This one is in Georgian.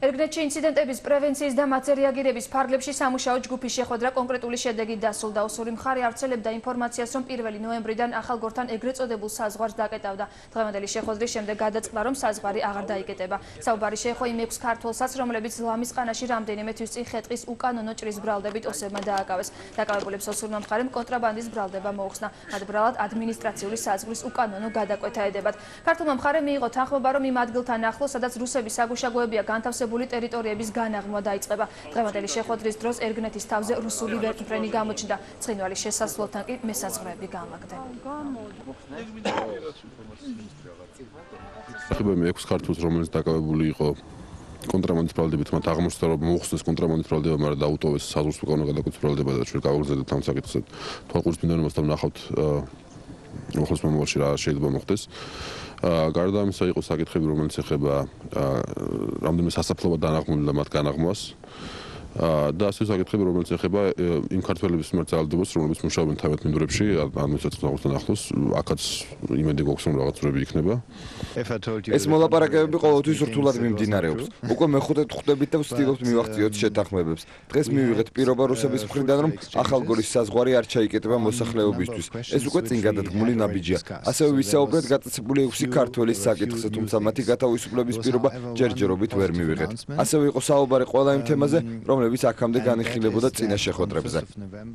ერგნეთში ინციდენტების პრევენციის და მათზე რეაგირების ფარგლებში სამუშაო ჯგუფის შეხვედრა კონკრეტული შედეგით დასრულდა. ოსური მხარე ავრცელებდა ინფორმაციას, რომ 1 ნოემბრიდან ახალგორთან ეგრეთ წოდებულ საზღვარს დაკეტავდა. დღევანდელი შეხვედრის შემდეგ გადაწყდა, რომ საზღვარი აღარ დაიკეტება. საუბარი შეეხო იმ 6 ქართველსაც, რომლებიც ლამის ყანაში რამდენიმე თვის წინ ხეტყის უკანონო ჭრის ბრალდებით ოსებმა დააკავეს. დაკავებულებს ოსურმა მხარემ კონტრაბანდის ბრალდება მოუხსნა. მათ ბრალად ადმინისტრაციული საზღვრის უკანონო გადაკვეთა ედებათ. ქართულმა მხარემ მიიღო თანხმობა, რომ იმ ადგილთან ახლოს, სადაც რუსების საგუშაგოებია განთავსებული ტერიტორიების განაღმვა დაიწყება. დღევანდელი შეხვედრის დროს ერგნეთის თავზე რუსული ვერტმფრენი გამოჩნდა. ცხინვალის შესასვლელთან კი მესაზღვრეები განლაგდნენ. ხება მე 6 ქართულს, რომელიც დაკავებული იყო კონტრაბანდის ბრალდებით, მათ აღმოჩნდა, რომ მოუხსნეს კონტრაბანდის ბრალდება, მაგრამ დაუტოვეს საზღვრის უკანონო გადაკვეთის ბრალდება და ჩვენ გავაგრძელებთ ამ საკითხს. თვალყურის მინდორებასთან ვნახავთ უახლოს მომავალში რა შეიძლება მოხდეს. გარდა ამისა იყო საკითხები, რომელიც ეხება რამდენიმე სასაფლაო დანაღმული და მათ განაღმვას. და ასე საკითხები, რომელიც ეხება იმ ქართველების მიმართ ძალადობას, რომლებიც მუშაობენ თავად მინდორებში, ადმინისტრაციულ აღოსთან ახლოს, აქაც იმედი გვაქვს, რომ რაღაც ძვრები იქნება. ეს მოლაპარაკებები ყოველთვის რთულად მიმდინარეობს. უკვე მეხუთედ ხვდებით და ვცდილობთ მივახციოთ შეთანხმებებს. დღეს მივიღეთ პირობა რუსების მხრიდან, რომ ახალგორის საზღვარი არ ჩაიკეტება მოსახლეობისთვის. ეს უკვე წინ გადადგმული ნაბიჯია. ასევე ვისაუბრეთ გატაცებული 6 ქართველის საკითხზე, თუმცა მათი გათავისუფლების პირობა ჯერჯერობით ვერ მივიღეთ. ასევე იყო საუბარი ყველა იმ თემაზე, რომლებიც აქამდე განიხილებოდა წინა შეხვედრებზე.